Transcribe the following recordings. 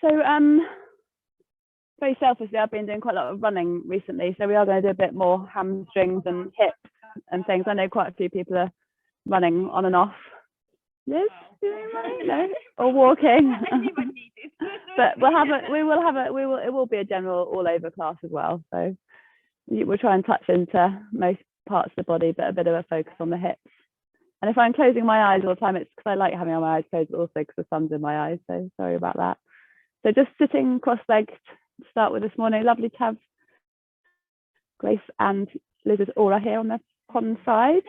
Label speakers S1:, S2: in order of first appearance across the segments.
S1: So very selfishly, I've been doing quite a lot of running recently, so we are going to do a bit more hamstrings and hips and things. I know quite a few people are running on and off. Liz, no, or walking. But it will be a general all over class as well. So we'll try and touch into most parts of the body, but a bit of a focus on the hips. And if I'm closing my eyes all the time, it's because I like having my eyes closed, but also because the sun's in my eyes. So sorry about that. So just sitting cross-legged to start with this morning. Lovely to have Grace and Liz's aura here on the pond side.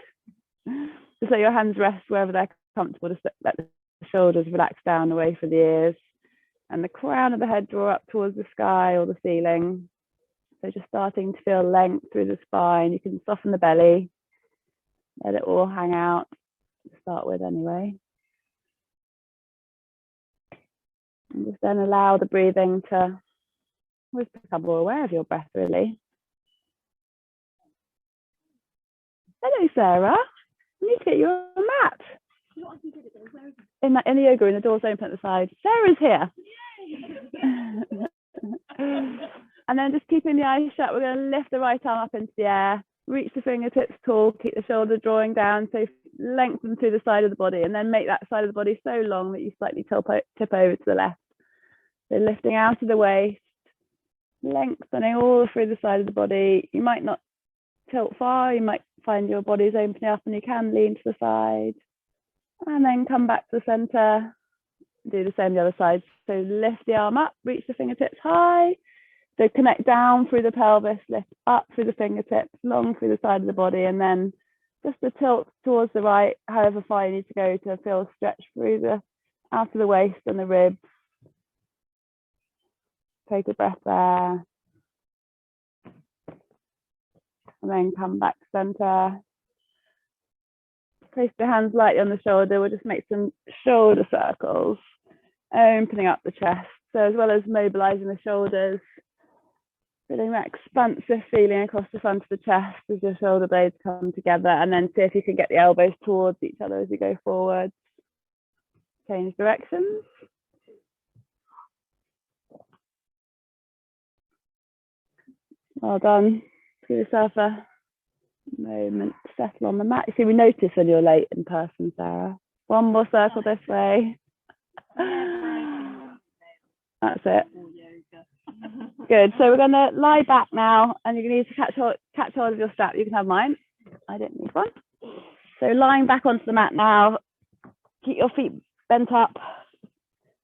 S1: Just let your hands rest wherever they're comfortable. Just let the shoulders relax down away from the ears, and the crown of the head draw up towards the sky or the ceiling. So just starting to feel length through the spine. You can soften the belly, let it all hang out to start with anyway. And just then allow the breathing to always become more aware of your breath, really. Hello, Sarah. You need to get your mat. In the yoga room, the door's open at the side. Sarah's here. And then just keeping the eyes shut, we're going to lift the right arm up into the air, reach the fingertips tall, keep the shoulder drawing down, so lengthen through the side of the body, and then make that side of the body so long that you slightly tip over to the left. So lifting out of the waist, lengthening all through the side of the body. You might not tilt far, you might find your body's opening up and you can lean to the side. And then come back to the center, do the same the other side. So lift the arm up, reach the fingertips high. So connect down through the pelvis, lift up through the fingertips, long through the side of the body, and then just a tilt towards the right, however far you need to go to feel stretch through the out of the waist and the ribs. Take a breath there. And then come back to center. Place the hands lightly on the shoulder. We'll just make some shoulder circles, opening up the chest. So as well as mobilizing the shoulders, feeling that expansive feeling across the front of the chest as your shoulder blades come together, and then see if you can get the elbows towards each other as you go forward. Change directions. Well done. Give yourself a moment to settle on the mat. You see, we notice when you're late in person, Sarah. One more circle this way. That's it. Good. So we're going to lie back now, and you're going to need to catch hold of your strap. You can have mine. I don't need one. So lying back onto the mat now. Keep your feet bent up,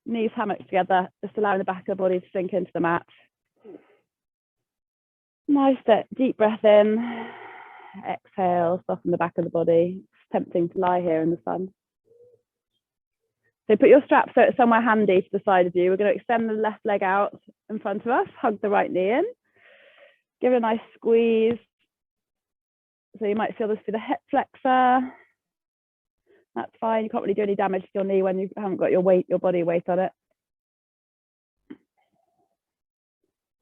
S1: knees hammocked together, just allowing the back of the body to sink into the mat. Nice deep breath in. Exhale, soften the back of the body. It's tempting to lie here in the sun. So put your strap so it's somewhere handy to the side of you. We're going to extend the left leg out in front of us, hug the right knee in. Give it a nice squeeze. So you might feel this through the hip flexor. That's fine. You can't really do any damage to your knee when you haven't got your body weight on it.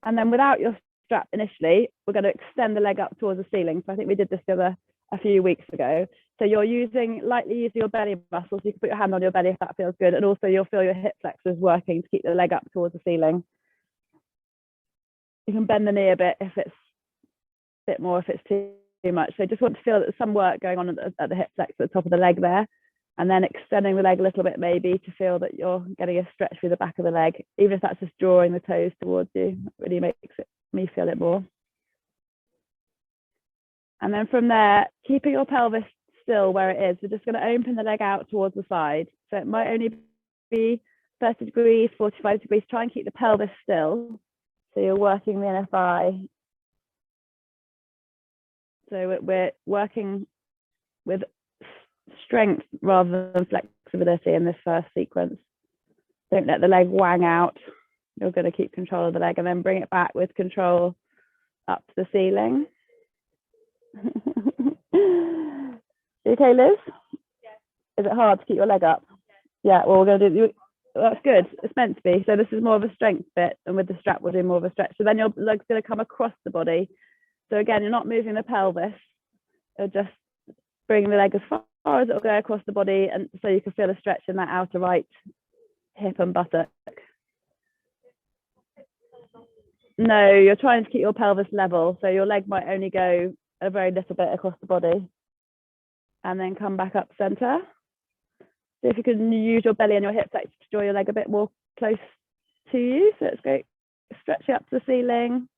S1: And then without your strap initially, we're going to extend the leg up towards the ceiling. So I think we did this together a few weeks ago. So you're lightly using your belly muscles. You can put your hand on your belly if that feels good. And also you'll feel your hip flexors working to keep the leg up towards the ceiling. You can bend the knee a bit if it's a bit more, if it's too much. So just want to feel that there's some work going on at the hip flexor at the top of the leg there. And then extending the leg a little bit maybe to feel that you're getting a stretch through the back of the leg, even if that's just drawing the toes towards you. That really makes me feel it more. And then from there, keeping your pelvis still where it is, we're just going to open the leg out towards the side. So it might only be 30 degrees, 45 degrees. Try and keep the pelvis still. So you're working the inner thigh. So we're working with strength rather than flexibility in this first sequence. Don't let the leg wang out. You're going to keep control of the leg and then bring it back with control up to the ceiling. You okay, Liz? Yeah. Is it hard to keep your leg up? Yeah, well, we're going to do, that's good. It's meant to be. So this is more of a strength bit, and with the strap, we'll do more of a stretch. So then your leg's going to come across the body. So again, you're not moving the pelvis. You're just bringing the leg as far as it'll go across the body, and so you can feel a stretch in that outer right hip and buttock. No, you're trying to keep your pelvis level. So your leg might only go a very little bit across the body and then come back up center. So if you can use your belly and your hip flexor to draw your leg a bit more close to you. So it's great. Stretch it up to the ceiling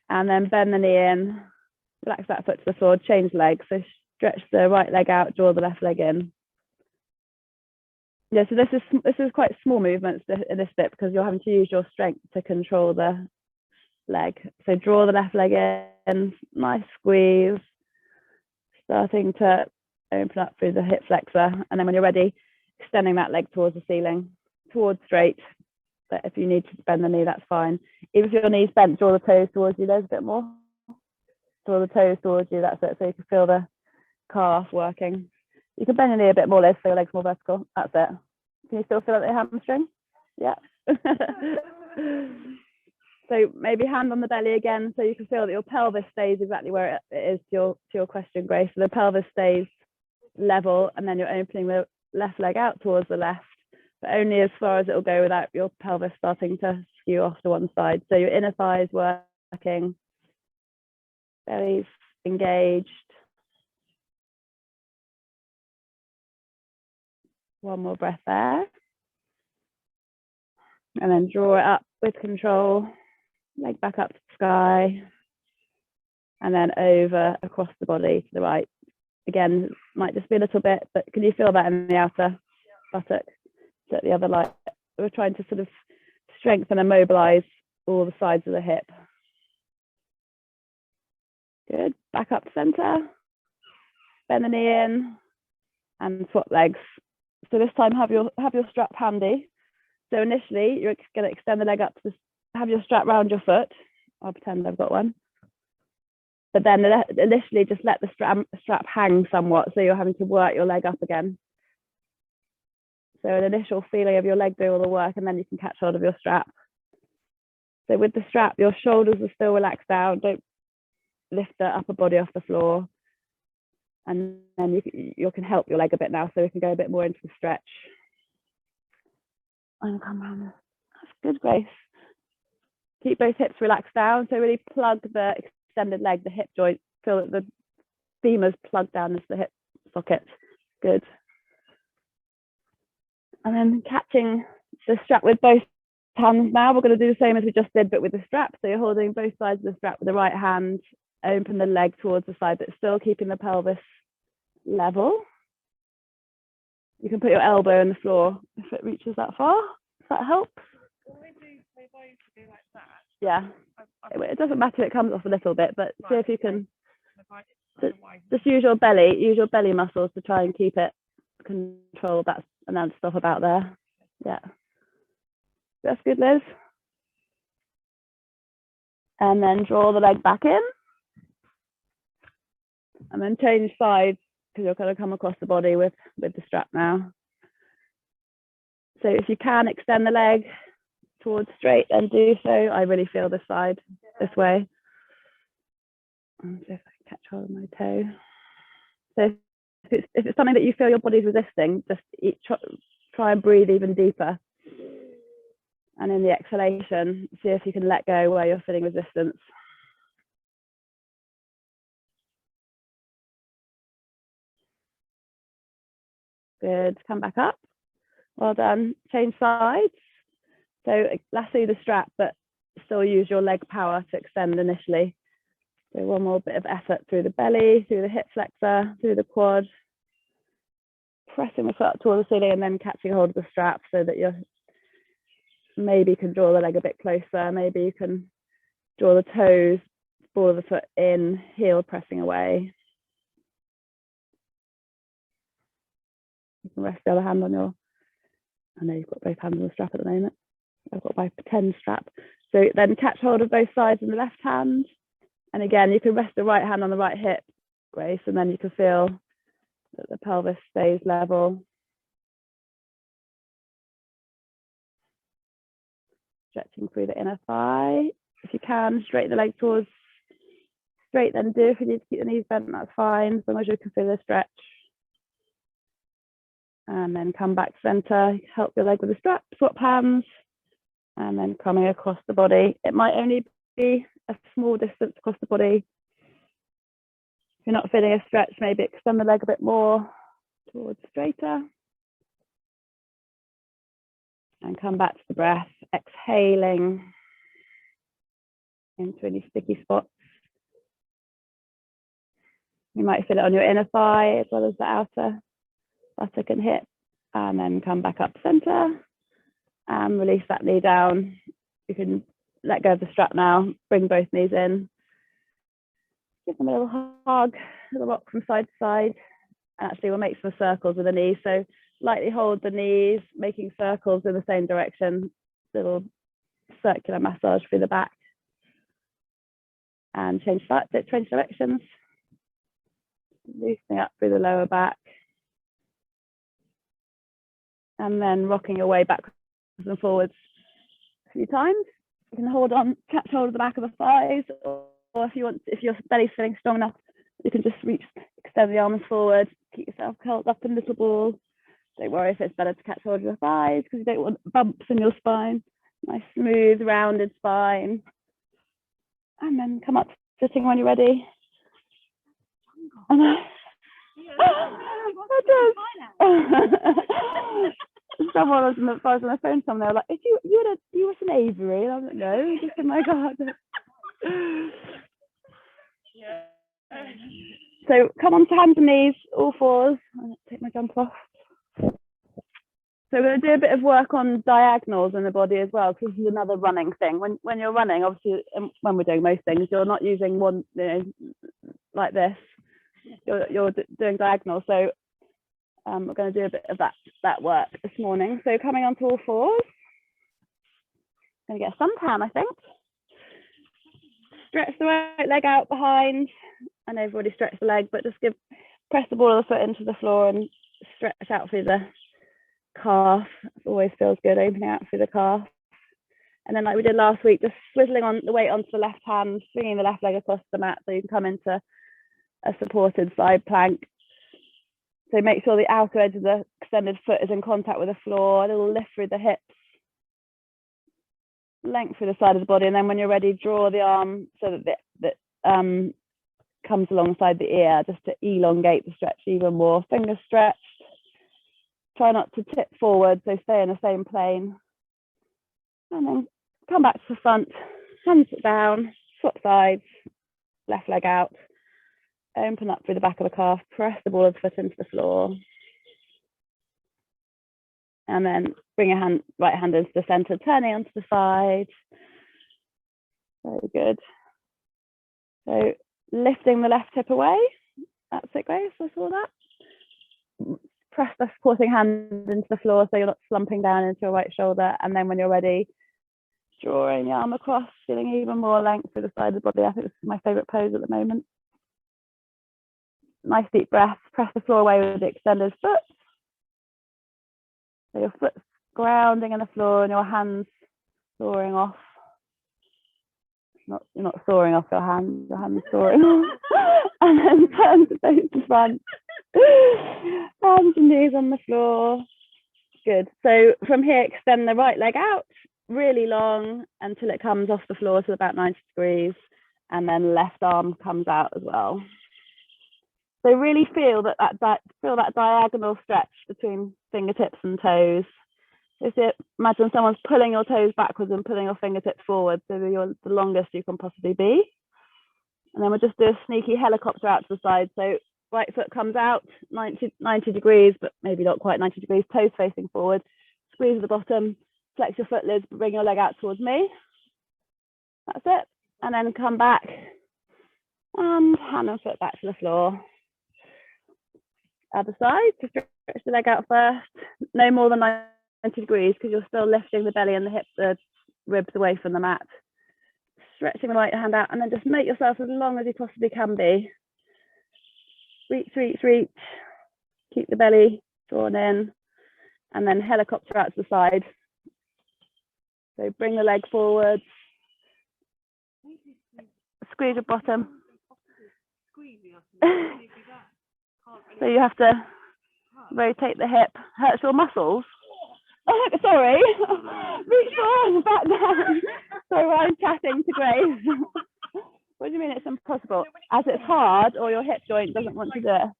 S1: and then bend the knee in, relax that foot to the floor, change legs. So stretch the right leg out, draw the left leg in. Yeah, so this is quite small movements in this bit because you're having to use your strength to control the leg. So draw the left leg in, nice squeeze, starting to open up through the hip flexor. And then when you're ready, extending that leg towards the ceiling, towards straight. But if you need to bend the knee, that's fine. Even if your knee's bent, draw the toes towards you. There's a bit more. Draw the toes towards you, that's it. So you can feel the calf working. You can bend your knee a bit more, Liz, so your leg's more vertical. That's it. Can you still feel the hamstring? Yeah. So maybe hand on the belly again, so you can feel that your pelvis stays exactly where it is to your question, Grace. So the pelvis stays level, and then you're opening the left leg out towards the left, but only as far as it'll go without your pelvis starting to skew off to one side. So your inner thighs working, belly's engaged. One more breath there. And then draw it up with control, leg back up to the sky, and then over across the body to the right. Again, might just be a little bit, but can you feel that in the outer buttock? So the other leg, we're trying to sort of strengthen and mobilize all the sides of the hip. Good, back up center, bend the knee in, and swap legs. So this time have your strap handy. So initially you're going to extend the leg up to have your strap round your foot. I'll pretend I've got one. But then initially just let the strap hang somewhat, so you're having to work your leg up again. So an initial feeling of your leg doing all the work, and then you can catch hold of your strap. So with the strap, your shoulders are still relaxed down. Don't lift the upper body off the floor. And then you can help your leg a bit now, so we can go a bit more into the stretch. And come around. That's good, Grace. Keep both hips relaxed down. So really plug the extended leg, the hip joint. Feel that the femur's plugged down into the hip socket. Good. And then catching the strap with both hands now. We're going to do the same as we just did, but with the strap. So you're holding both sides of the strap with the right hand. Open the leg towards the side, but still keeping the pelvis level. You can put your elbow in the floor if it reaches that far. Does that help? Yeah. It doesn't matter if it comes off a little bit, but see if you can just use your belly muscles to try and keep it controlled. That's and then stop about there. Yeah. That's good, Liz. And then draw the leg back in. And then change sides, because you're going to come across the body with the strap now. So if you can extend the leg towards straight, then do so. I really feel this side, this way. And see if I can catch hold of my toe. So if it's something that you feel your body's resisting, just try and breathe even deeper. And in the exhalation, see if you can let go where you're feeling resistance. Good, come back up. Well done. Change sides. So lasso the strap, but still use your leg power to extend initially. So one more bit of effort through the belly, through the hip flexor, through the quad. Pressing the foot up towards the ceiling and then catching hold of the strap so that you maybe can draw the leg a bit closer. Maybe you can draw the toes, ball of the foot in, heel pressing away. You can rest the other hand on your, I know you've got both hands on the strap at the moment. I've got my pretend strap. So then catch hold of both sides in the left hand. And again, you can rest the right hand on the right hip, Grace, and then you can feel that the pelvis stays level. Stretching through the inner thigh. If you can, straighten the leg towards straight, then do. If you need to keep the knees bent, that's fine, as long as you can feel the stretch. And then come back center, help your leg with the strap, swap hands. And then coming across the body. It might only be a small distance across the body. If you're not feeling a stretch, maybe extend the leg a bit more towards straighter. And come back to the breath, exhaling into any sticky spots. You might feel it on your inner thigh as well as the outer buttock and hip. And then come back up center and release that knee down. You can let go of the strap now, bring both knees in. Give them a little hug, a little rock from side to side. And actually we'll make some circles with the knees. So lightly hold the knees, making circles in the same direction. Little circular massage through the back. And change directions. Loosening up through the lower back. And then rocking your way backwards and forwards a few times. You can hold on, catch hold of the back of the thighs, or if you want, if your belly's feeling strong enough, you can just extend the arms forward, keep yourself curled up in a little ball. Don't worry if it's better to catch hold of your thighs because you don't want bumps in your spine. Nice, smooth, rounded spine. And then come up sitting when you're ready. And someone was on the phone, someone, they were like, if you were an Avery, and I was like, no, just in my garden. So come on to hands and knees, all fours. I'll take my jumper off. So we're going to do a bit of work on diagonals in the body as well, because this is another running thing. When you're running, obviously, when we're doing most things, you're not using one, like this. You're doing diagonal. So we're going to do a bit of that work this morning. So coming onto all fours. Going to get a suntan, I think. Stretch the right leg out behind. I know I've already stretched the leg, but just press the ball of the foot into the floor and stretch out through the calf. It always feels good opening out through the calf. And then like we did last week, just swizzling on the weight onto the left hand, swinging the left leg across the mat so you can come into a supported side plank. So make sure the outer edge of the extended foot is in contact with the floor, a little lift through the hips, length through the side of the body, and then when you're ready, draw the arm so that comes alongside the ear, just to elongate the stretch even more. Fingers stretched. Try not to tip forward, so stay in the same plane. And then come back to the front, hands down, swap sides, left leg out. Open up through the back of the calf, press the ball of the foot into the floor. And then bring your right hand into the center, turning onto the side. Very good. So lifting the left hip away. That's it, Grace, I saw that. Press the supporting hand into the floor so you're not slumping down into your right shoulder. And then when you're ready, drawing the arm across, feeling even more length through the side of the body. I think this is my favorite pose at the moment. Nice deep breath. Press the floor away with the extended foot. So your foot's grounding in the floor and your hands soaring off. You're not soaring off your hands soaring off. And then turn to face the front. Hands and knees on the floor. Good. So from here, extend the right leg out really long until it comes off the floor to about 90 degrees. And then left arm comes out as well. So really feel that diagonal stretch between fingertips and toes. Imagine someone's pulling your toes backwards and pulling your fingertips forward, so you're the longest you can possibly be. And then we'll just do a sneaky helicopter out to the side. So right foot comes out 90 degrees, but maybe not quite 90 degrees, toes facing forward. Squeeze the bottom, flex your foot lids, bring your leg out towards me. That's it. And then come back and hand and foot back to the floor. Other side, to stretch the leg out first, no more than 90 degrees because you're still lifting the belly and the ribs away from the mat. Stretching the right hand out and then just make yourself as long as you possibly can be. Reach, reach, reach. Keep the belly drawn in and then helicopter out to the side. So bring the leg forward. Squeeze your bottom. So you have to rotate the hip. Hurts your muscles? Oh, sorry. Reach forward, back down. Sorry, I'm chatting to Grace. What do you mean it's impossible? As it's hard, or your hip joint doesn't want to do it?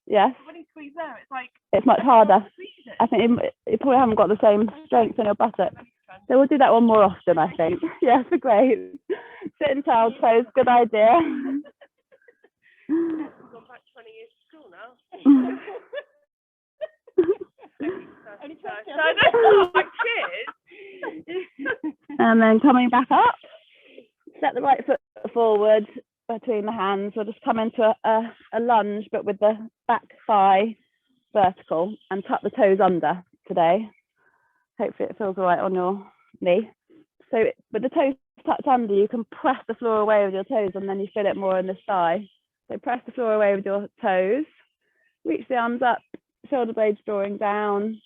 S1: Yes.
S2: When you squeeze there, it's like
S1: it's much harder. I think you probably haven't got the same strength in your buttock. So we'll do that one more often, I think. Yes, great. Sit in child's pose, good idea.
S2: We've gone back 20 years to school now.
S1: And then coming back up, set the right foot forward between the hands. We'll just come into a lunge, but with the back thigh vertical, and tuck the toes under today. Hopefully it feels all right on your knee. So with the toes tucked under, you can press the floor away with your toes, and then you feel it more in the thigh. So press the floor away with your toes, reach the arms up, shoulder blades drawing down.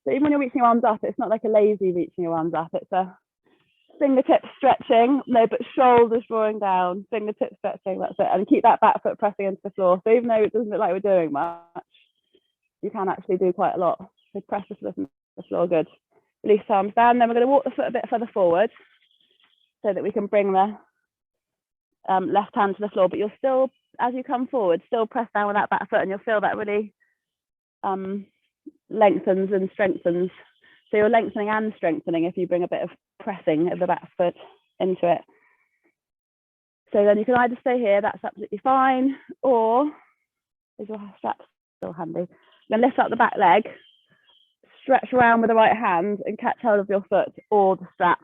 S1: So even when you're reaching your arms up, it's not like a lazy reaching your arms up, it's a fingertips stretching, no, but shoulders drawing down, fingertips stretching, that's it. And keep that back foot pressing into the floor. So even though it doesn't look like we're doing much, you can actually do quite a lot. So press the floor, good. Release arms down, then we're going to walk the foot a bit further forward so that we can bring the left hand to the floor, but you'll still, as you come forward, still press down with that back foot, and you'll feel that really lengthens and strengthens. So you're lengthening and strengthening if you bring a bit of pressing of the back foot into it. So then you can either stay here, that's absolutely fine, or is your strap still handy? Then lift up the back leg, stretch around with the right hand and catch hold of your foot or the strap.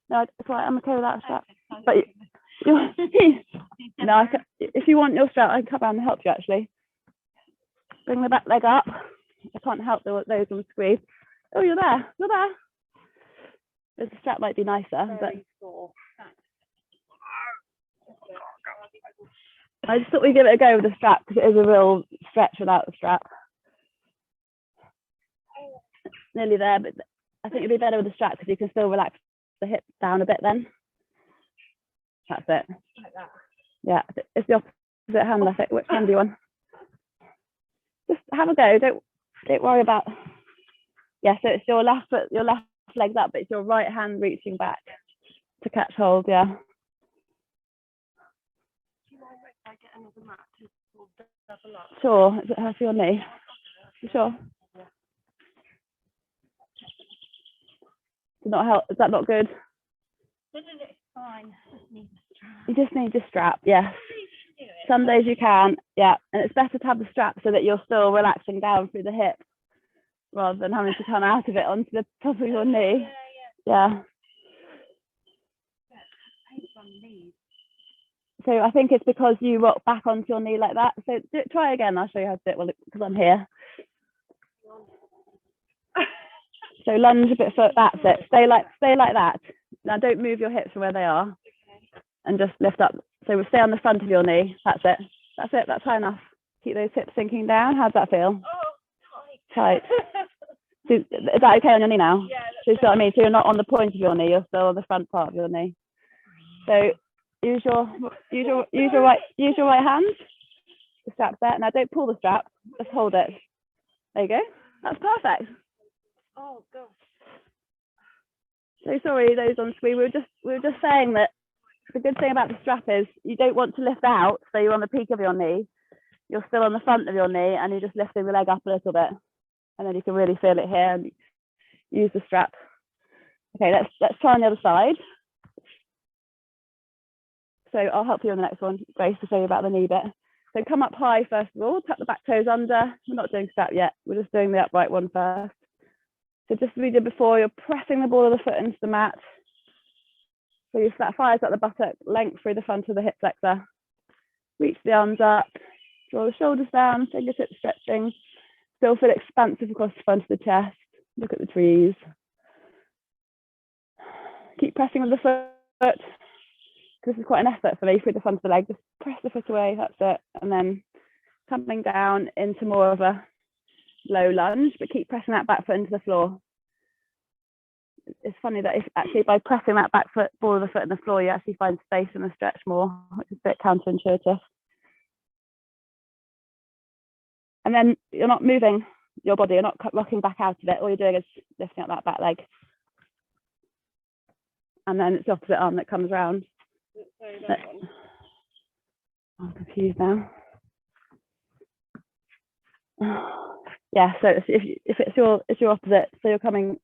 S1: No, it's right, I'm okay with that strap. But no, if you want your strap, I can come around and help you actually. Bring the back leg up. I can't help those on the screen. Oh, you're there. You're there. The strap might be nicer, but I just thought we'd give it a go with the strap because it is a real stretch without the strap. Nearly there, but I think it'd be better with the strap because you can still relax the hips down a bit then. That's it. Like that. Yeah, it's the opposite hand, I think. Which hand do you want? Just have a go. Don't worry about. Yeah, so it's your left foot, your left leg's up, but it's your right hand reaching back to catch hold. Yeah. Do
S2: you mind if I get another mat to double up?
S1: Sure. Is it hurt your knee? You sure?
S2: Yeah.
S1: Does not help. Is that not good?
S2: It's fine.
S1: You just need your strap. Yes. Some days you can. Yeah, and it's better to have the strap so that you're still relaxing down through the hip, rather than having to come out of it onto the top of your knee. Yeah. So I think it's because you rock back onto your knee like that. So try again. I'll show you how to do it because I'm here. So lunge a bit foot. That's it. Stay like that. Now don't move your hips from where they are, and just lift up. So we'll stay on the front of your knee. That's it. That's it. That's high enough. Keep those hips sinking down. How's that feel?
S2: Oh,
S1: tight. So, is that okay on your knee now?
S2: Yeah.
S1: So you see what I mean? So you're not on the point of your knee. You're still on the front part of your knee. So use your right hand. The strap's there. Now don't pull the strap. Just hold it. There you go. That's perfect.
S2: Oh gosh.
S1: So sorry, those on screen. We were just saying that the good thing about the strap is you don't want to lift out, so you're on the peak of your knee. You're still on the front of your knee, and you're just lifting the leg up a little bit, and then you can really feel it here and use the strap. Okay, let's try on the other side. So I'll help you on the next one, Grace, to show you about the knee bit. So come up high first of all, tuck the back toes under. We're not doing strap yet. We're just doing the upright one first. So just as we did before, you're pressing the ball of the foot into the mat. So your flat thighs at the buttock, length through the front of the hip flexor. Reach the arms up, draw the shoulders down, fingertips stretching. Still feel expansive across the front of the chest. Look at the trees. Keep pressing with the foot. This is quite an effort for me through the front of the leg. Just press the foot away, that's it. And then coming down into more of a low lunge, but keep pressing that back foot into the floor. It's funny that if actually by pressing that back foot, ball of the foot in the floor, you actually find space and the stretch more, which is a bit counterintuitive. And then you're not moving. your body. You're not rocking back out of it. All you're doing is lifting up that back leg. And then it's the opposite arm that comes round. I'm confused now. Yeah, so if it's your opposite, so you're coming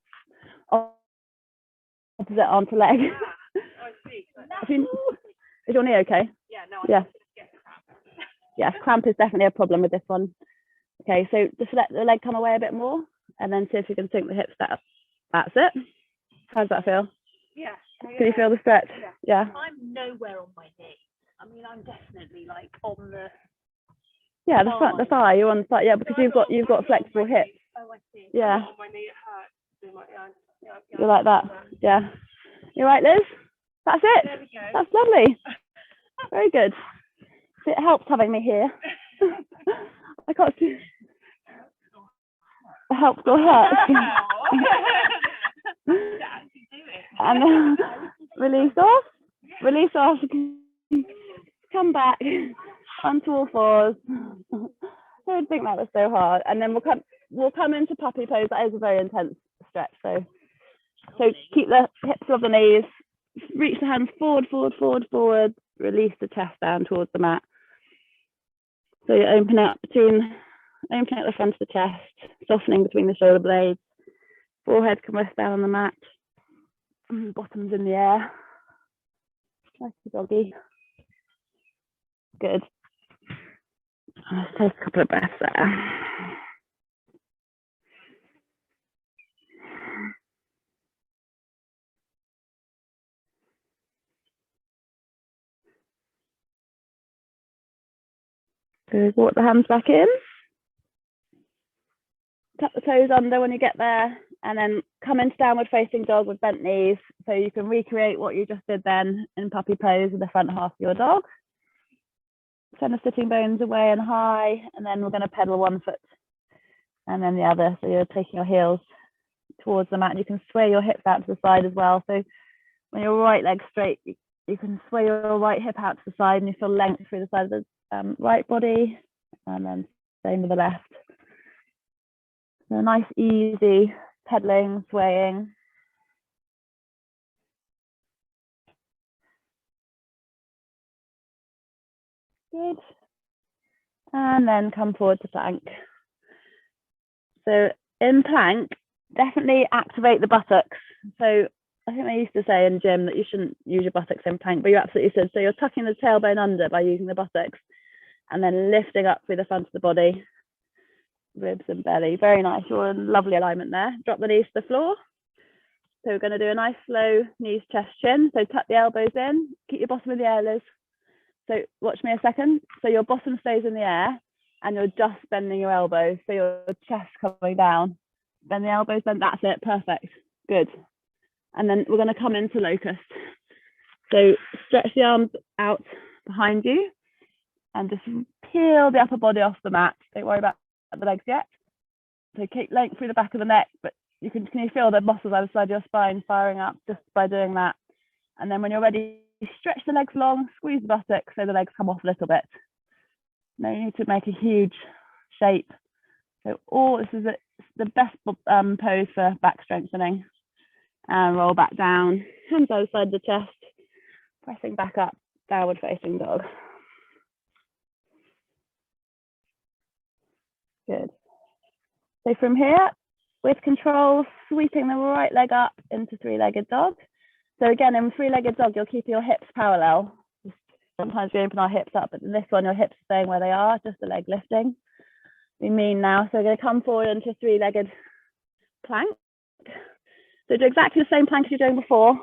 S1: opposite arm to leg. Is your knee okay?
S2: Yeah, no,
S1: yeah. Yeah, cramp is definitely a problem with this one. Okay, so just let the leg come away a bit more and then see if you can sink the hips down. That's it. How does that feel?
S2: Yeah.
S1: Can you feel the stretch? Yeah.
S2: I'm nowhere on my knee. I mean, I'm definitely like on the.
S1: Yeah, the front, the thigh. You're on the thigh. Yeah, because you've got flexible hips.
S2: Oh, I see.
S1: Yeah.
S2: On my knee, it hurts.
S1: You're like that. Yeah. You right, Liz? That's it.
S2: There we go.
S1: That's lovely. Very good. It helps having me here. I can't see. It helps or hurts. And release off. Release off. Come back onto all fours. I don't think that was so hard. And then we'll come into puppy pose. That is a very intense stretch. So keep the hips of the knees. Reach the hands forward, forward, forward, forward. Release the chest down towards the mat. So you open up the front of the chest, softening between the shoulder blades. Forehead can rest down on the mat. Bottoms in the air. Nice doggy. Good. Let's take a couple of breaths there. Good. Walk the hands back in. Tuck the toes under when you get there, and then come into downward facing dog with bent knees, so you can recreate what you just did then in puppy pose with the front half of your dog. Send the sitting bones away and high, and then we're going to pedal one foot and then the other. So you're taking your heels towards the mat, and you can sway your hips out to the side as well. So when your right leg's straight, you can sway your right hip out to the side, and you feel length through the side of the right body, and then same with the left. So a nice easy pedaling, swaying. Good. And then come forward to plank. So in plank, definitely activate the buttocks. So I think they used to say in gym that you shouldn't use your buttocks in plank, but you absolutely should. So you're tucking the tailbone under by using the buttocks and then lifting up through the front of the body, ribs and belly. Very nice. You're in lovely alignment there. Drop the knees to the floor. So we're going to do a nice slow knees, chest, chin. So tuck the elbows in, keep your bottom in the air, Liz. So watch me a second. So your bottom stays in the air and you're just bending your elbows. So your chest coming down. Bend the elbows, bend. That's it. Perfect. Good. And then we're going to come into locust. So stretch the arms out behind you and just peel the upper body off the mat. Don't worry about the legs yet. So keep length through the back of the neck, but can you feel the muscles either side of your spine firing up just by doing that? And then when you're ready, stretch the legs long, squeeze the buttocks so the legs come off a little bit. No need to make a huge shape. So this is the best pose for back strengthening. And roll back down, hands outside the chest, pressing back up, downward facing dog. Good. So from here, with control, sweeping the right leg up into three-legged dog. So again, in three-legged dog, you'll keep your hips parallel. Sometimes we open our hips up, but in this one, your hips are staying where they are, just the leg lifting. We mean now, so we're going to come forward into three-legged plank. So do exactly the same plank as you're doing before.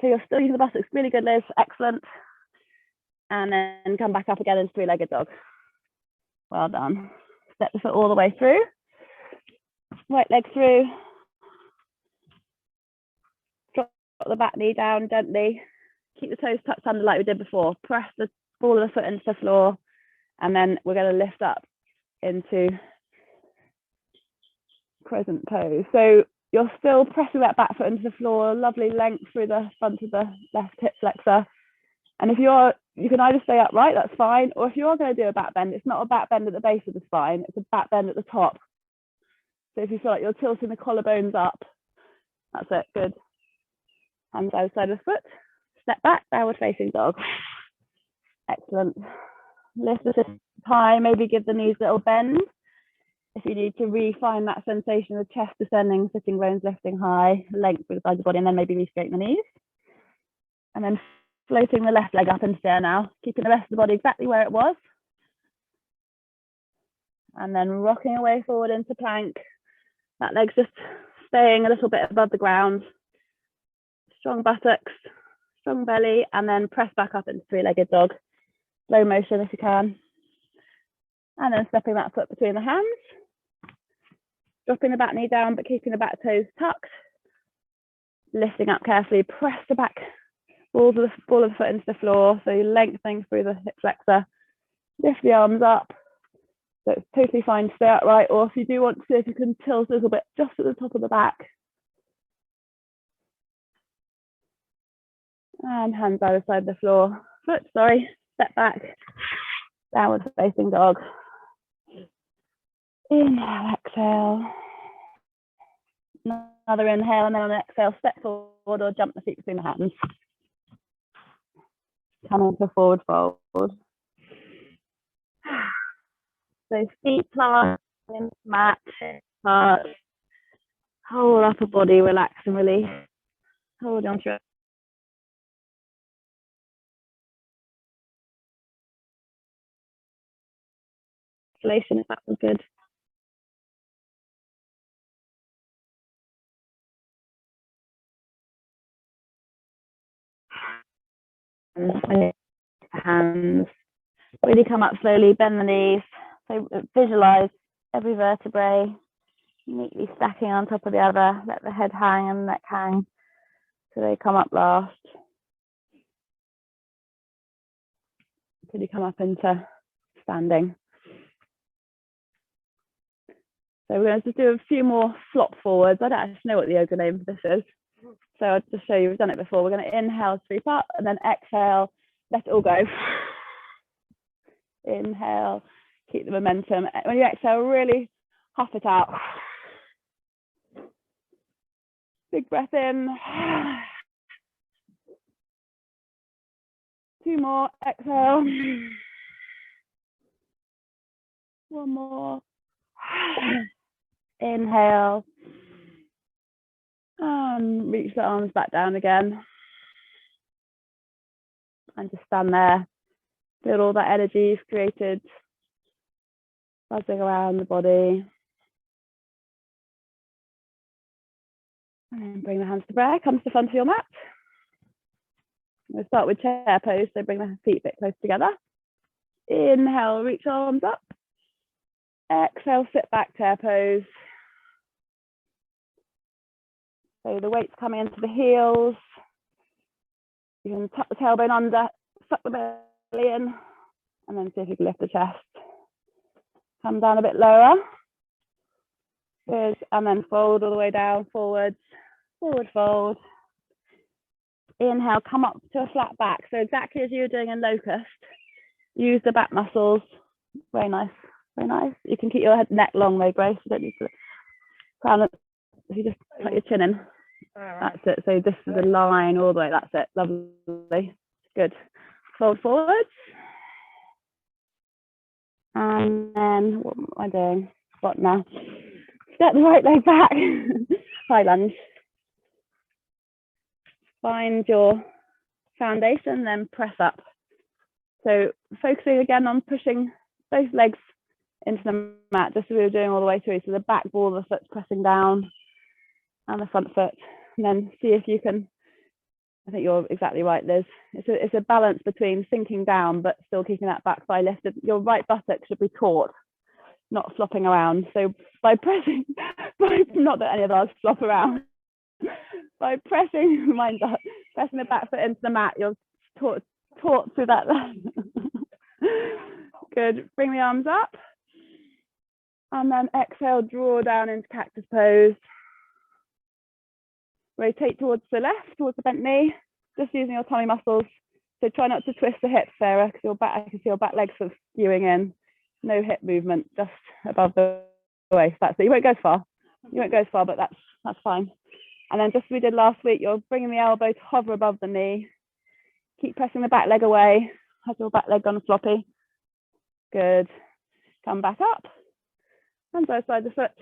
S1: So you're still using the buttocks. Really good, Liz. Excellent. And then come back up again into three-legged dog. Well done. Step the foot all the way through. Right leg through. Drop the back knee down gently. Keep the toes tucked under like we did before. Press the ball of the foot into the floor. And then we're going to lift up into crescent pose. So you're still pressing that back foot into the floor. Lovely length through the front of the left hip flexor. And if you can either stay upright, that's fine. Or if you're going to do a back bend, it's not a back bend at the base of the spine. It's a back bend at the top. So if you feel like you're tilting the collarbones up, that's it, good. Hands outside of the foot, step back, downward facing dog. Excellent. Lift the hips high, maybe give the knees a little bend. If you need to refine that sensation of the chest descending, sitting bones lifting high, length through the side of the body, and then maybe re-straighten the knees. And then floating the left leg up into the air now, keeping the rest of the body exactly where it was. And then rocking away forward into plank. That leg's just staying a little bit above the ground. Strong buttocks, strong belly, and then press back up into three-legged dog. Slow motion if you can. And then stepping that foot between the hands. Dropping the back knee down, but keeping the back toes tucked. Lifting up carefully, press the back ball of the foot into the floor. So you're lengthening through the hip flexor. Lift the arms up. So it's totally fine to stay upright, or if you do want to see if you can tilt a little bit just at the top of the back. And hands either side of the floor. Foot, sorry, step back. Downward facing dog. Inhale, exhale. Another inhale, and then on an exhale, step forward or jump the feet between the hands. Come into forward fold. So feet plant in mat, heart, whole upper body, relax and release. Hold on to it. If that was good. Hands. Really come up slowly, bend the knees. So visualize every vertebrae neatly stacking on top of the other. Let the head hang and the neck hang so they come up last. Till you come up into standing. So we're going to just do a few more flop forwards. I don't actually know what the yoga name for this is. So I'll just show you, we've done it before. We're going to inhale, sweep up, and then exhale, let it all go. Inhale, keep the momentum. When you exhale, really huff it out. Big breath in. 2 more, exhale. 1 more. Inhale. And reach the arms back down again. And just stand there. Feel all that energy you've created buzzing around the body. And then bring the hands to prayer. Come to the front of your mat. We'll start with chair pose. So bring the feet a bit close together. Inhale, reach arms up. Exhale, sit back, chair pose. So the weight's coming into the heels. You can tuck the tailbone under, suck the belly in, and then see if you can lift the chest. Come down a bit lower. Good, and then fold all the way down, forwards, forward fold. Inhale, come up to a flat back. So exactly as you were doing in Locust, use the back muscles. Very nice, very nice. You can keep your head neck long though, Grace. You don't need to crown it. If you just put your chin in. That's it. So this is a line all the way. That's it. Lovely. Good. Fold forwards. And then what am I doing? What now? Step the right leg back. High lunge. Find your foundation, then press up. So focusing again on pushing both legs into the mat, just as we were doing all the way through. So the back ball of the foot's pressing down and the front foot. And then see if you can, I think you're exactly right, Liz. It's a balance between sinking down, but still keeping that back thigh lifted. Your right buttock should be taut, not flopping around. So by pressing, not that any of us flop around, by pressing, mind that, pressing the back foot into the mat, you're taut through that. Good, bring the arms up. And then exhale, draw down into cactus pose. Rotate towards the left, towards the bent knee, just using your tummy muscles. So try not to twist the hips, Sarah, because your back, I can see your back legs sort of skewing in. No hip movement, just above the waist. That's it. You won't go far. You won't go as far, but that's fine. And then just as we did last week, you're bringing the elbow to hover above the knee. Keep pressing the back leg away. Has your back leg gone floppy? Good. Come back up. Hands outside the foot.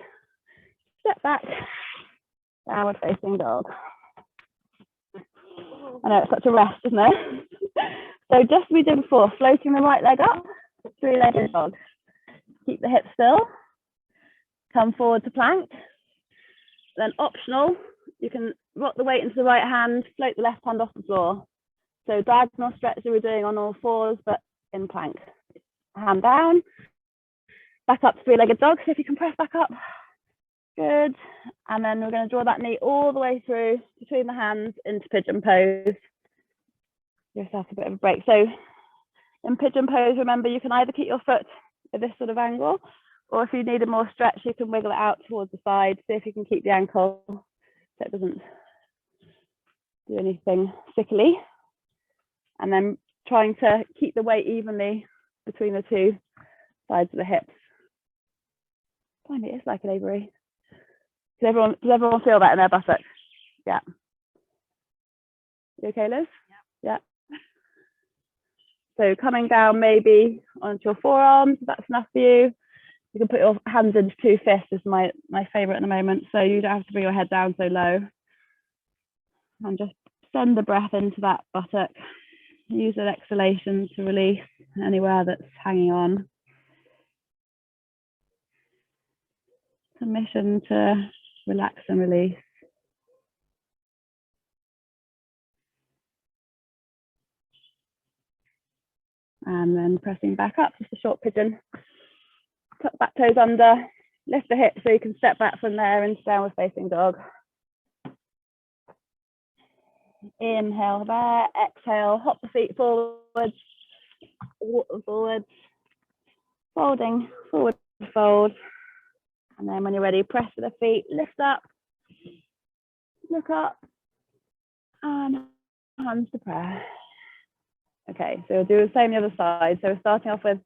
S1: Step back. Downward facing dog. I know it's such a rest, isn't it? So just as we did before, floating the right leg up, three-legged dog. Keep the hips still. Come forward to plank. Then optional, you can rock the weight into the right hand, float the left hand off the floor. So diagonal stretch that we're doing on all fours, but in plank. Hand down, back up to three-legged dog. So if you can press back up, good. And then we're going to draw that knee all the way through between the hands into pigeon pose. Give yourself a bit of a break. So in pigeon pose, remember you can either keep your foot at this sort of angle, or if you need a more stretch, you can wiggle it out towards the side. See if you can keep the ankle so it doesn't do anything sickly. And then trying to keep the weight evenly between the two sides of the hips. Find it is like an Avery. Does everyone feel that in their buttock? Yeah. You okay, Liz? Yeah. So coming down maybe onto your forearms, if that's enough for you. You can put your hands into two fists, is my favorite at the moment. So you don't have to bring your head down so low. And just send the breath into that buttock. Use an exhalation to release anywhere that's hanging on. Permission to relax and release. And then pressing back up, just a short pigeon. Tuck back toes under, lift the hips so you can step back from there into downward facing dog. Inhale there, exhale, hop the feet forwards, walk them forwards, folding, forward fold. And then when you're ready, press with the feet, lift up, look up, and hands to prayer. Okay, so we'll do the same the other side. So we're starting off with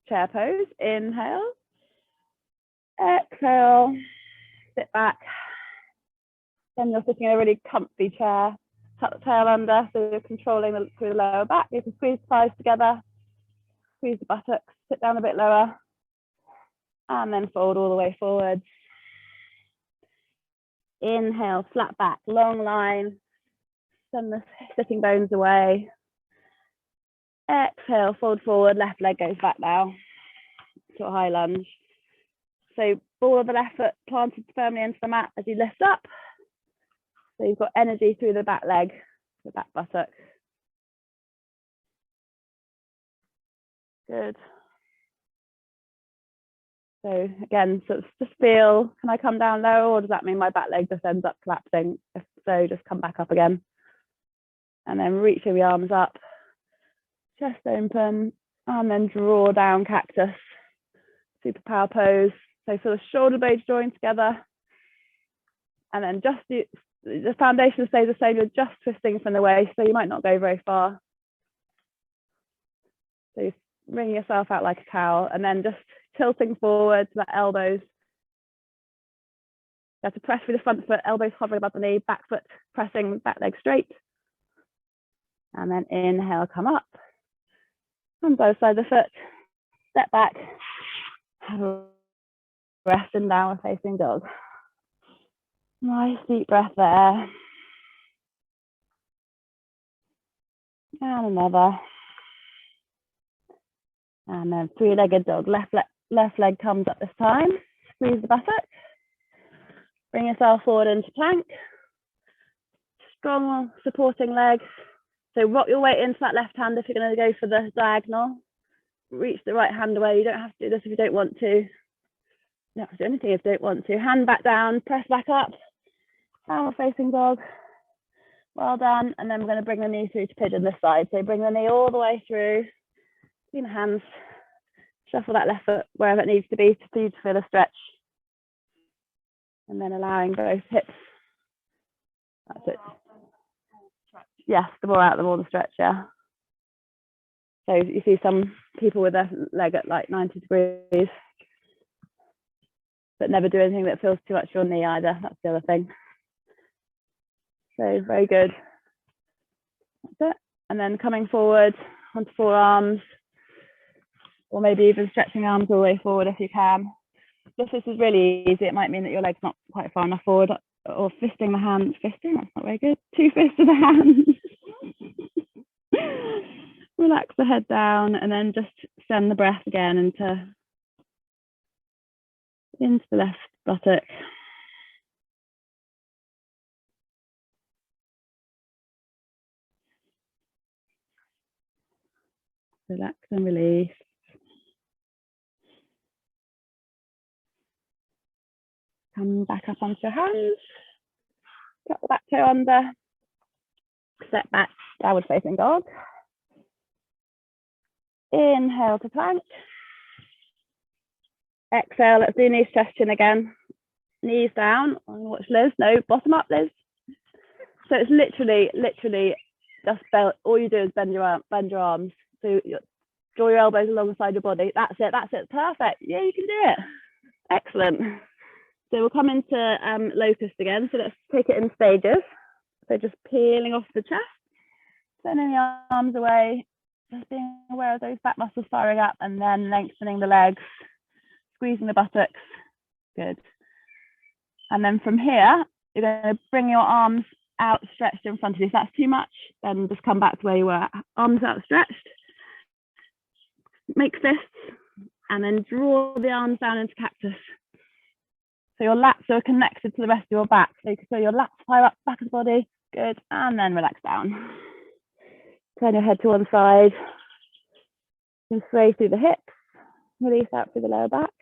S1: chair pose. Inhale, exhale, sit back. Then you're sitting in a really comfy chair. Tuck the tail under, so you're controlling through the lower back. You can squeeze the thighs together, squeeze the buttocks, sit down a bit lower, and then fold all the way forward. Inhale, flat back, long line. Send the sitting bones away. Exhale, fold forward, left leg goes back now to a high lunge. So ball of the left foot planted firmly into the mat as you lift up. So you've got energy through the back leg, the back buttock. Good. So again, so just feel, can I come down low, or does that mean my back leg just ends up collapsing? If so, just come back up again. And then reach your arms up, chest open, and then draw down cactus. Superpower pose. So feel the shoulder blades drawing together. And then just the foundation stays the same, you're just twisting from the waist, so you might not go very far. So you're bringing yourself out like a cow, and then just tilting forward to the elbows. You have to press through the front foot, elbows hovering above the knee, back foot pressing, back leg straight. And then inhale, come up. On both sides of the foot, step back. Rest in downward facing dog. Nice deep breath there. And another. And then three-legged dog. Left leg comes up this time. Squeeze the buttock. Bring yourself forward into plank. Strong supporting legs. So rock your weight into that left hand if you're going to go for the diagonal. Reach the right hand away. You don't have to do this if you don't want to. You don't have to do anything if you don't want to. Hand back down, press back up. Downward facing dog. Well done. And then we're going to bring the knee through to pigeon this side. So bring the knee all the way through. Between the hands. Shuffle that left foot wherever it needs to be for you to feel a stretch. And then allowing both hips. That's it. Yes, the more out, the more the stretch, yeah. So you see some people with their leg at like 90 degrees. but never do anything that feels too much your knee either. That's the other thing. So very good. That's it. And then coming forward onto forearms, or maybe even stretching arms all the way forward if you can. If this is really easy, it might mean that your leg's not quite far enough forward, or fisting the hands. Fisting, that's not very good. Two fists of the hands. Relax the head down and then just send the breath again into the left buttock. Relax and release. Come back up onto your hands. Get the back toe under. Step back, downward facing dog. Inhale to plank. Exhale, let's do knee chest chin again. Knees down. Watch Liz. No, bottom up, Liz. So it's literally just all you do is bend your arms. So draw your elbows alongside your body. That's it. Perfect. Yeah, you can do it. Excellent. So we'll come into Locust again. So let's take it in stages. So just peeling off the chest, sending the arms away, just being aware of those back muscles firing up, and then lengthening the legs, squeezing the buttocks. Good. And then from here, you're going to bring your arms outstretched in front of you. If that's too much, then just come back to where you were. Arms outstretched. Make fists, and then draw the arms down into cactus. So your lats are connected to the rest of your back. So your lats fire up, back of the body. Good. And then relax down. Turn your head to one side. And sway through the hips. Release out through the lower back.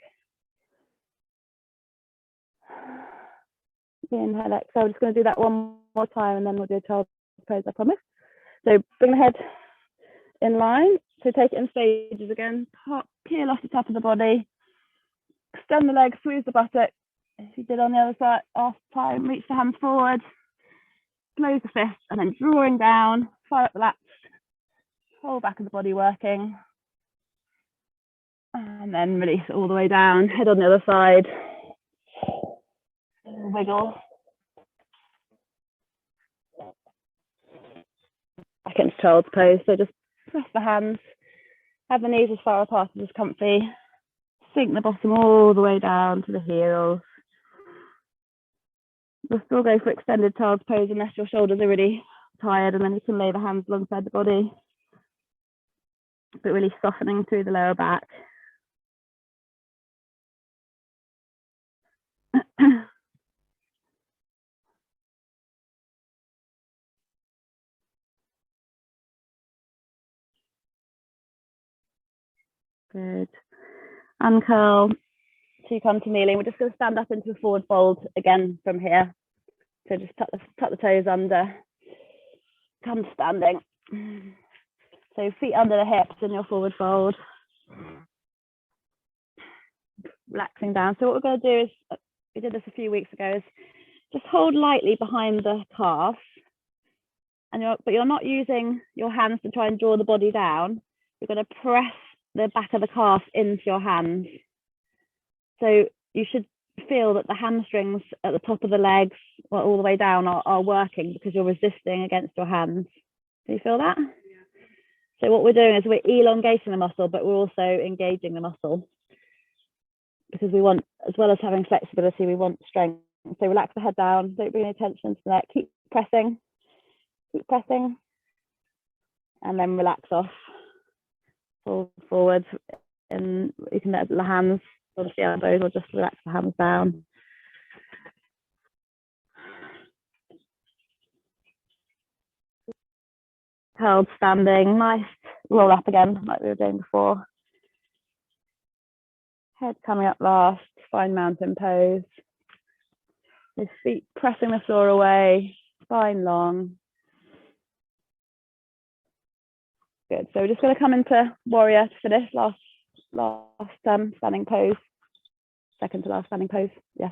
S1: Inhale, exhale. I'm just going to do that one more time and then we'll do a child's pose, I promise. So bring the head in line. So take it in stages again. Peel off the top of the body. Extend the legs, squeeze the buttock. If you did on the other side, off time, reach the hands forward. Close the fist and then drawing down. Fire up the lats. Whole back of the body working. And then release all the way down. Head on the other side. Wiggle. Back into child's pose. So just press the hands. Have the knees as far apart as is comfy. Sink the bottom all the way down to the heels. We'll still go for extended child's pose unless your shoulders are really tired, and then you can lay the hands alongside the body. But really softening through the lower back. Good. Uncurl. So you come to kneeling. We're just going to stand up into a forward fold again from here. So just tuck the toes under. Come to standing. So feet under the hips in your forward fold. Relaxing down. So what we're going to do is, we did this a few weeks ago, is just hold lightly behind the calf. But you're not using your hands to try and draw the body down. You're going to press the back of the calf into your hands. So you should feel that the hamstrings at the top of the legs, all the way down, are working because you're resisting against your hands. Do you feel that? Yeah. So what we're doing is we're elongating the muscle, but we're also engaging the muscle, because we want, as well as having flexibility, we want strength. So relax the head down, don't bring any tension to the neck, keep pressing, and then relax off. Fall forward, and you can let the hands on the elbows or just relax the hands down. Held standing, nice roll up again like we were doing before. Head coming up last, fine mountain pose. His feet pressing the floor away, spine long. Good, so we're just going to come into warrior to finish, last standing pose. Second to last standing pose, yes.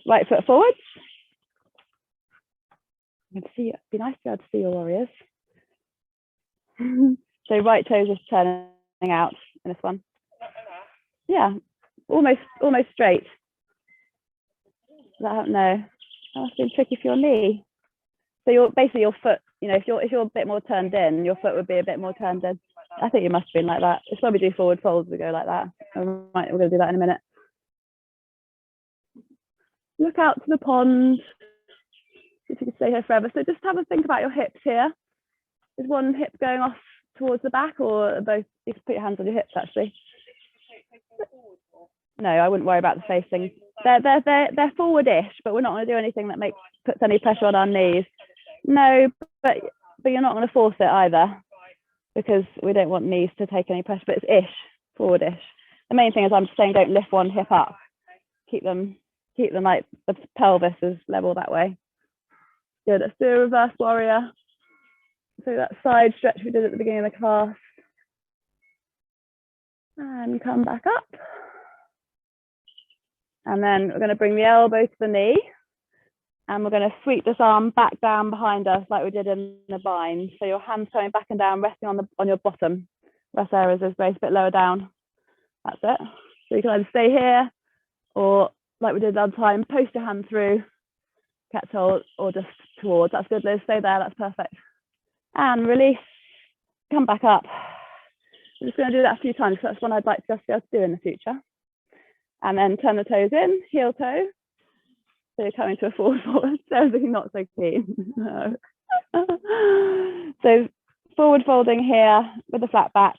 S1: Right foot forwards. You can see, it'd be nice to be able to see your warriors. So right toes just turning out in this one. Yeah, almost straight. No, that must be tricky for your knee. So basically your foot, you know, if you're a bit more turned in, your foot would be a bit more turned in. I think you must have been like that. It's probably do forward folds, we go like that. We're going to do that in a minute. Look out to the pond. See if you can stay here forever. So just have a think about your hips here. Is one hip going off towards the back, or both? You can put your hands on your hips actually. No, I wouldn't worry about the facing. They're forward-ish, but we're not going to do anything that puts any pressure on our knees. No, but you're not going to force it either, because we don't want knees to take any pressure. But it's ish, forward-ish. The main thing is I'm saying don't lift one hip up. Keep them like the pelvis is level that way. Good. Let's do a reverse warrior. So that side stretch we did at the beginning of the class. And come back up. And then we're going to bring the elbow to the knee. And we're going to sweep this arm back down behind us like we did in the bind. So your hands coming back and down, resting on your bottom. Rest areas is raised a bit lower down. That's it. So you can either stay here, or like we did that time, post your hand through, catch hold, or just towards. That's good, Liz. Stay there. That's perfect. And release. Come back up. I'm just going to do that a few times, because that's one I'd like to just be able to do in the future. And then turn the toes in, heel toe. So you're coming to a forward fold. Sarah's looking not so keen. No. So forward folding here with a flat back.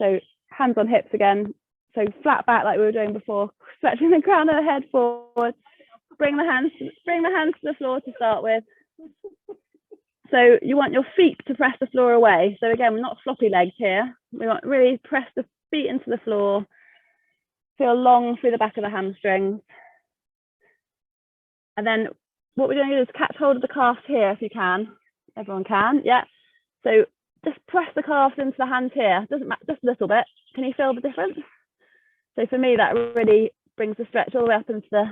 S1: So hands on hips again. So flat back like we were doing before, stretching the crown of the head forward. Bring the hands to the floor to start with. So you want your feet to press the floor away. So again, we're not floppy legs here. We want really press the feet into the floor. Feel long through the back of the hamstrings. And then what we're going to do is catch hold of the calves here if you can. Everyone can, yeah. So just press the calves into the hands here. Doesn't matter, just a little bit. Can you feel the difference? So for me, that really brings the stretch all the way up into the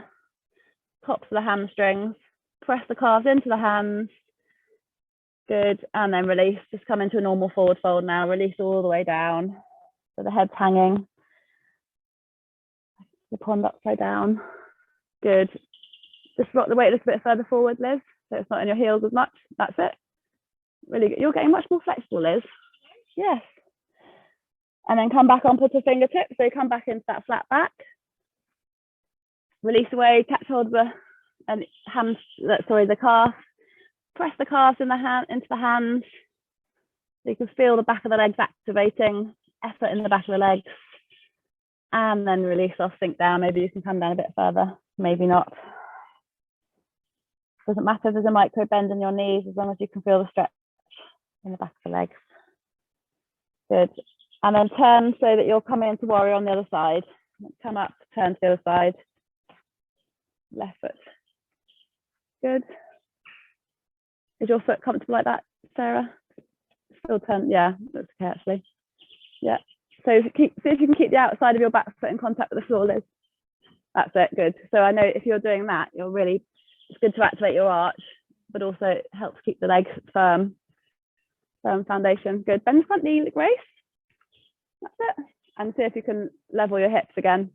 S1: tops of the hamstrings. Press the calves into the hands. Good, and then release. Just come into a normal forward fold now. Release all the way down. So the head's hanging. The pond upside down. Good. Just rock the weight a little bit further forward, Liz, so it's not in your heels as much. That's it. Really good. You're getting much more flexible, Liz. Yes. And then come back onto the fingertips. So you come back into that flat back. Release away, catch hold of the calf. Press the calves into the hands. So you can feel the back of the legs activating, effort in the back of the legs. And then release off, sink down. Maybe you can come down a bit further, maybe not. Doesn't matter if there's a micro bend in your knees, as long as you can feel the stretch in the back of the legs. Good. And then turn so that you're coming into warrior on the other side. Come up, turn to the other side. Left foot. Good. Is your foot comfortable like that, Sarah? Still turn, yeah, that's okay actually. Yeah. So see if you can keep the outside of your back foot in contact with the floor, Liz. That's it, good. So I know if you're doing that, it's good to activate your arch, but also it helps keep the legs firm foundation. Good. Bend the front knee, Grace. That's it. And see if you can level your hips again,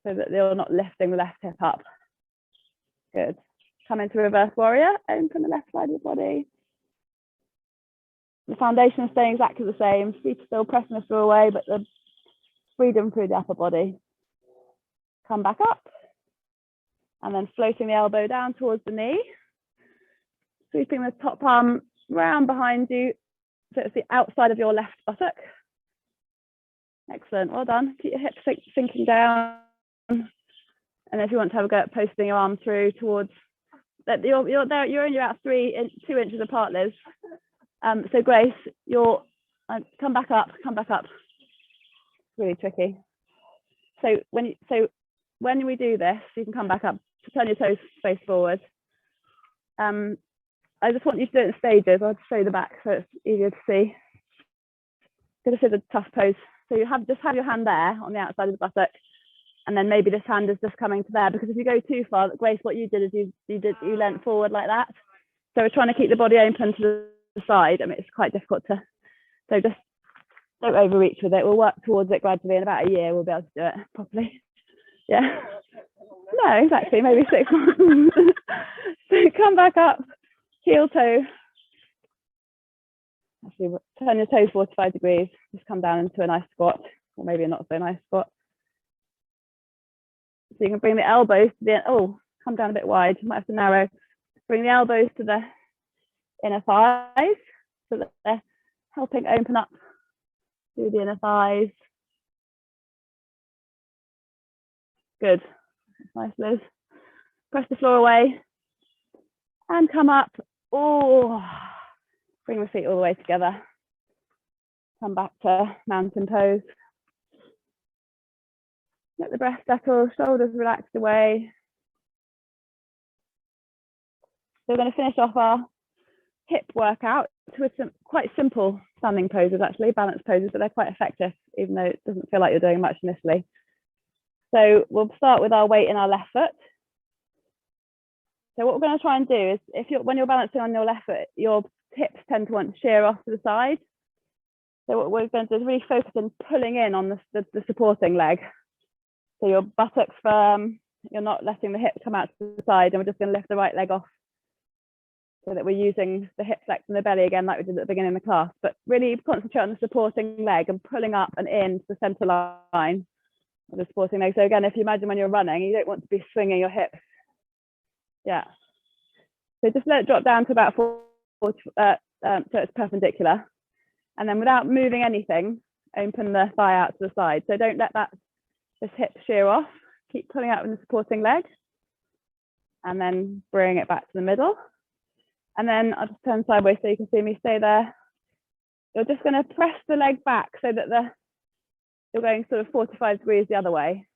S1: so that you're not lifting the left hip up. Good. Come into reverse warrior, open the left side of the body. The foundation is staying exactly the same. Feet are still pressing the floor away, but the freedom through the upper body. Come back up. And then floating the elbow down towards the knee. Sweeping the top arm round behind you. So it's the outside of your left buttock. Excellent, well done. Keep your hips sinking down. And if you want to have a go at posting your arm through towards, you're only about 2 inches apart, Liz. So Grace, come back up. It's really tricky. So when we do this, you can come back up, turn your toes face forward. I just want you to do it in stages. I'll just show you the back so it's easier to see. This is a tough pose. So you just have your hand there on the outside of the buttock, and then maybe this hand is just coming to there, because if you go too far, Grace, what you did is you leant forward like that. So we're trying to keep the body open to the side. I mean, it's quite difficult to, so just don't overreach with it. We'll work towards it gradually. In about a year, we'll be able to do it properly. Yeah. No, exactly, maybe 6 months. So come back up, heel toe. Actually, turn your toes 45 degrees. Just come down into a nice squat, or maybe a not so nice squat. So you can bring the elbows to the, oh, come down a bit wide. You might have to narrow. Bring the elbows to the inner thighs so that they're helping open up through the inner thighs. Good. Nice, Liz. Press the floor away and come up. Oh, bring the feet all the way together. Come back to mountain pose. Let the breath settle, shoulders relaxed away. So we're going to finish off our hip workout with some quite simple standing poses, actually, balance poses, but they're quite effective, even though it doesn't feel like you're doing much initially. So we'll start with our weight in our left foot. So what we're going to try and do is, when you're balancing on your left foot, your hips tend to want to shear off to the side. So what we're going to do is really focus on pulling in on the supporting leg. So your buttocks firm, you're not letting the hip come out to the side, and we're just going to lift the right leg off so that we're using the hip flex and the belly again like we did at the beginning of the class, but really concentrate on the supporting leg and pulling up and in to the center line of the supporting leg. So again, if you imagine when you're running, you don't want to be swinging your hips. Yeah. So just let it drop down to about 4, so it's perpendicular. And then without moving anything, open the thigh out to the side. So don't let this hip shear off. Keep pulling out with the supporting leg. And then bring it back to the middle. And then I'll just turn sideways so you can see me stay there. You're just going to press the leg back so that you're going sort of 45 degrees the other way,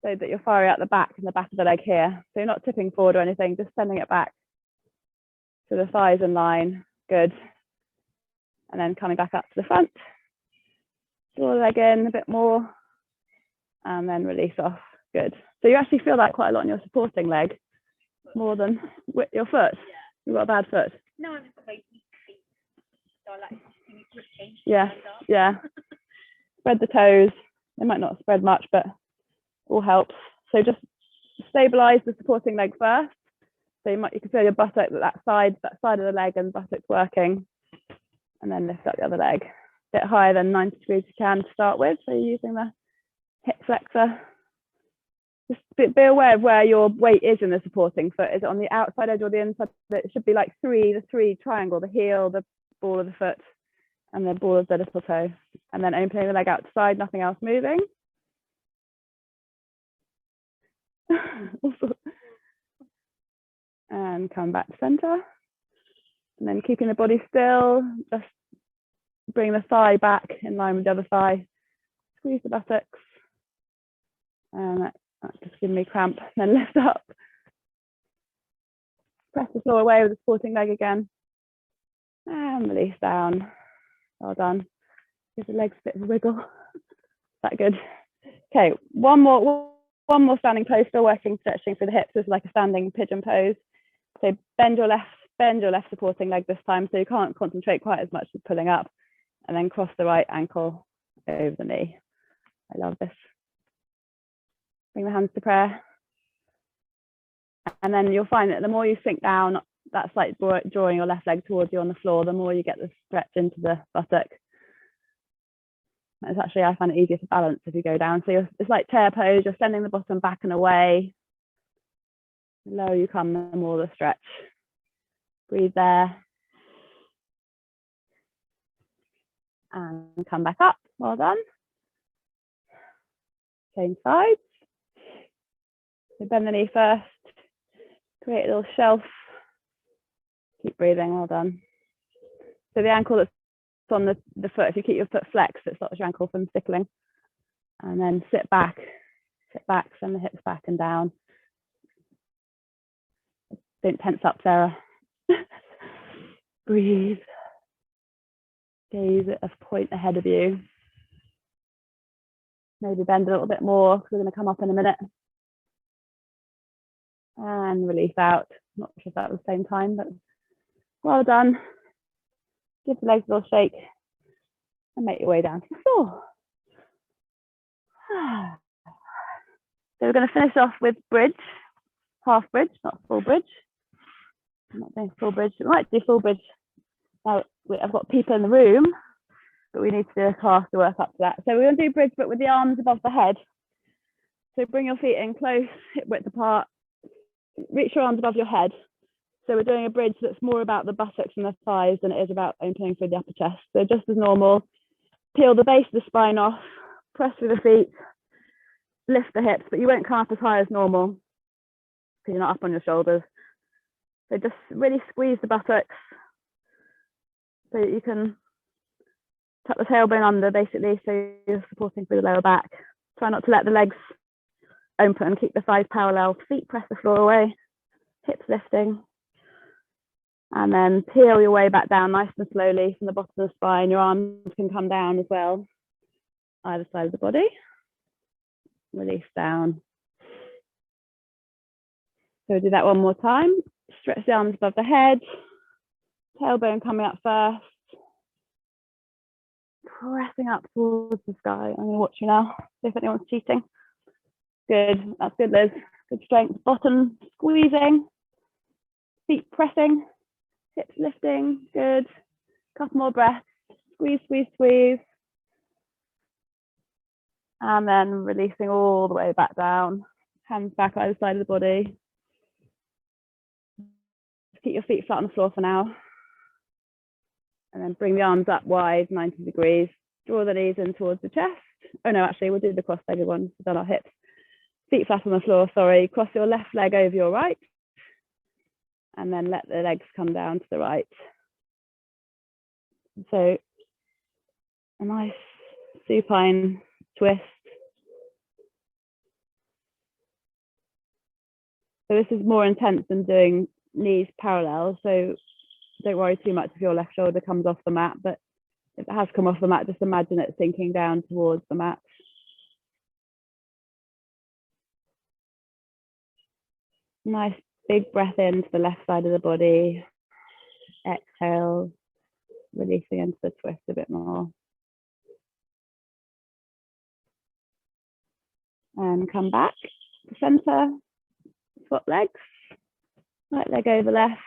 S1: so that you're firing out the back and the back of the leg here. So you're not tipping forward or anything, just sending it back to the thighs in line. Good. And then coming back up to the front. Draw the leg in a bit more and then release off. Good. So you actually feel that quite a lot in your supporting leg, more than with your foot. Yeah. You've got a bad foot.
S2: No, I've got very weak feet. So I like to change.
S1: Yeah, yeah. Spread the toes. They might not spread much, but all helps. So just stabilize the supporting leg first. So you can feel your buttock, that side of the leg and buttocks working, and then lift up the other leg. A bit higher than 90 degrees you can to start with. So you're using the hip flexor. Just be aware of where your weight is in the supporting foot. Is it on the outside edge or the inside? It should be like the three triangle, the heel, the ball of the foot, and the ball of the little toe. And then opening the leg outside, nothing else moving. And come back to center. And then keeping the body still, just bring the thigh back in line with the other thigh. Squeeze the buttocks. And that's just giving me cramp. Then lift up. Press the floor away with the supporting leg again. And release down. Well done. Give the legs a bit of a wiggle. Is that good? Okay, one more standing pose, still working, stretching for the hips. This is like a standing pigeon pose. So bend your left supporting leg this time, so you can't concentrate quite as much as pulling up, and then cross the right ankle over the knee. I love this. Bring the hands to prayer. And then you'll find that the more you sink down, that's like drawing your left leg towards you on the floor, the more you get the stretch into the buttock. It's actually, I find it easier to balance if you go down. So it's like tear pose, you're sending the bottom back and away. The lower you come, the more the stretch. Breathe there. And come back up. Well done. Change sides. So bend the knee first. Create a little shelf. Keep breathing. Well done. So the ankle that's on the foot, if you keep your foot flexed, it stops your ankle from tickling. And then sit back, send the hips back and down. Don't tense up, Sarah. Breathe. Gaze at a point ahead of you. Maybe bend a little bit more because we're going to come up in a minute. And release out. Not sure if that was the same time, but well done. Give the legs a little shake and make your way down to the floor. So we're going to finish off with bridge, half bridge, not full bridge. I'm not doing full bridge. We might do full bridge. Now, I've got people in the room, but we need to do a class to work up to that. So we're going to do bridge, but with the arms above the head. So bring your feet in close, hip width apart, reach your arms above your head. So we're doing a bridge that's more about the buttocks and the thighs than it is about opening through the upper chest. So just as normal, peel the base of the spine off, press through the feet, lift the hips, but you won't come up as high as normal because you're not up on your shoulders. So just really squeeze the buttocks so that you can tuck the tailbone under basically, so you're supporting through the lower back. Try not to let the legs open, keep the thighs parallel, feet press the floor away, hips lifting. And then peel your way back down nice and slowly from the bottom of the spine. Your arms can come down as well, either side of the body. Release down. So do that one more time. Stretch the arms above the head, tailbone coming up first, pressing up towards the sky. I'm going to watch you now, see if anyone's cheating. Good, that's good, Liz. Good strength. Bottom squeezing, feet pressing, hips lifting. Good. Couple more breaths. Squeeze, squeeze, squeeze. And then releasing all the way back down. Hands back either side of the body. Just keep your feet flat on the floor for now. And then bring the arms up wide, 90 degrees. Draw the knees in towards the chest. Oh no, actually, we'll do the cross-legged one. We've done our hips. Feet flat on the floor, sorry. Cross your left leg over your right. And then let the legs come down to the right. So a nice supine twist. So this is more intense than doing knees parallel. So don't worry too much if your left shoulder comes off the mat, but if it has come off the mat, just imagine it sinking down towards the mat. Nice big breath into the left side of the body. Exhale, releasing into the twist a bit more. And come back to center, swap legs, right leg over left.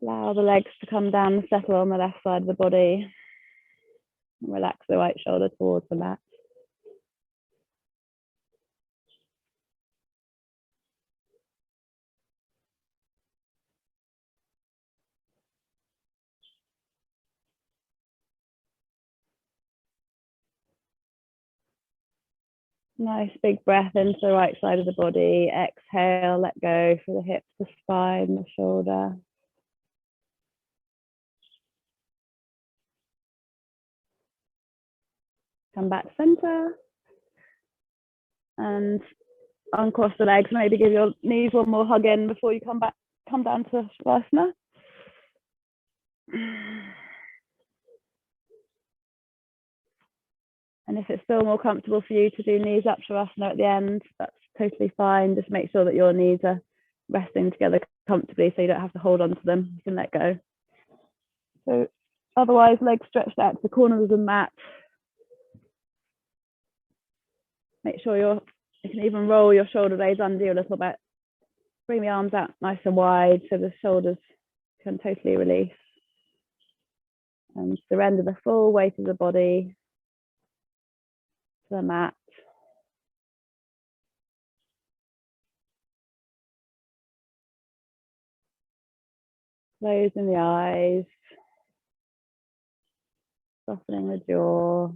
S1: Allow the legs to come down and settle on the left side of the body. Relax the right shoulder towards the mat. Nice big breath into the right side of the body. Exhale, let go for the hips, the spine, the shoulder. Come back center. And uncross the legs. Maybe give your knees one more hug in before you come down to Shavasana. And if it's still more comfortable for you to do knees up Shavasana at the end, that's totally fine. Just make sure that your knees are resting together comfortably so you don't have to hold on to them. You can let go. So otherwise, legs stretched out to the corners of the mat. Make sure you can even roll your shoulder blades under you a little bit. Bring the arms out nice and wide so the shoulders can totally release. And surrender the full weight of the body to the mat. Closing the eyes. Softening the jaw.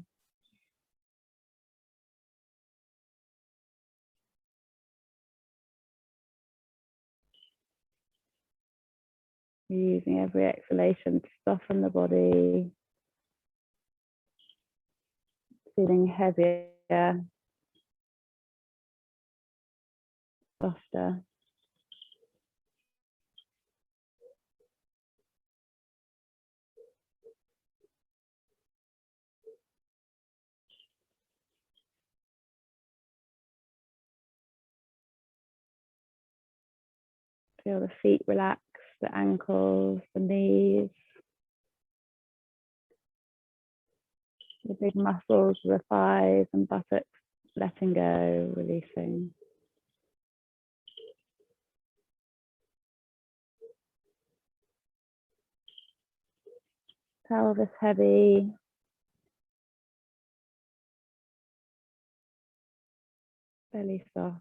S1: Using every exhalation to soften the body. Feeling heavier, softer. Feel the feet relax, the ankles, the knees, the big muscles of the thighs and buttocks letting go, releasing. Pelvis heavy. Belly soft.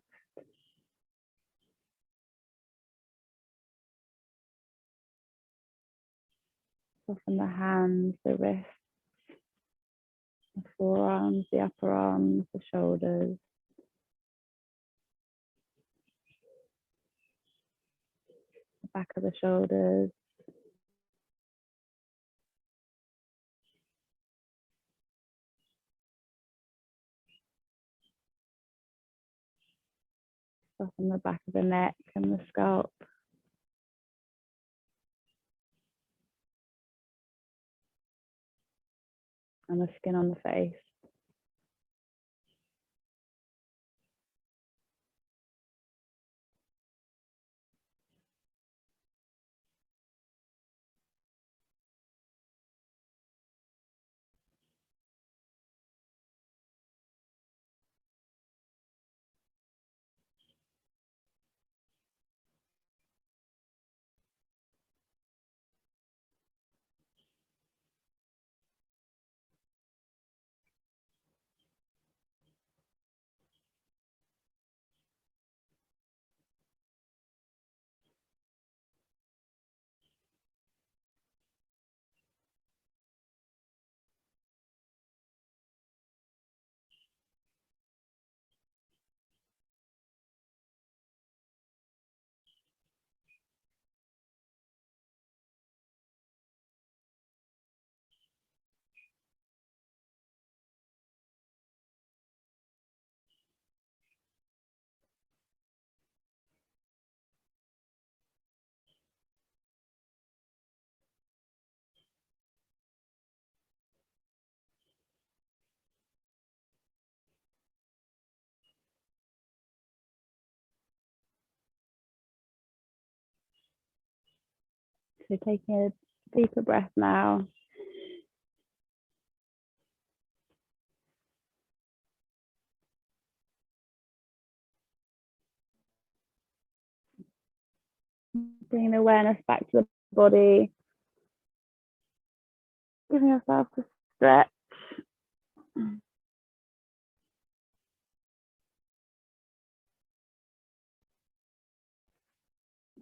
S1: Soften the hands, the wrists, the forearms, the upper arms, the shoulders. The back of the shoulders. Soften the back of the neck and the scalp. And the skin on the face. So taking a deeper breath now. Bringing awareness back to the body. Giving yourself a stretch.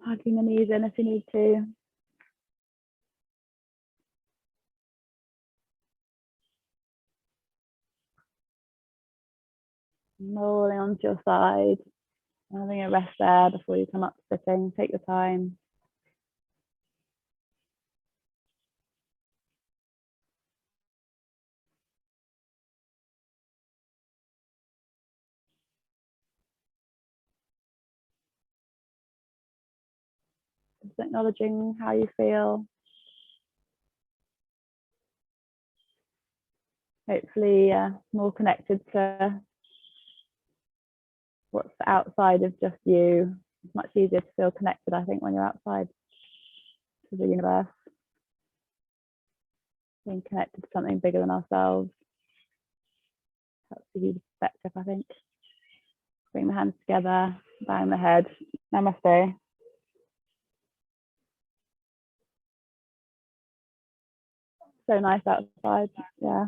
S1: Hugging the knees in if you need to. Rolling onto your side. Having a rest there before you come up to sitting. Take your time. Just acknowledging how you feel. Hopefully more connected to what's outside of just you. It's much easier to feel connected, I think, when you're outside to the universe. Being connected to something bigger than ourselves. Helps give you perspective, I think. Bring the hands together, bowing the head. Namaste. So nice outside. Yeah.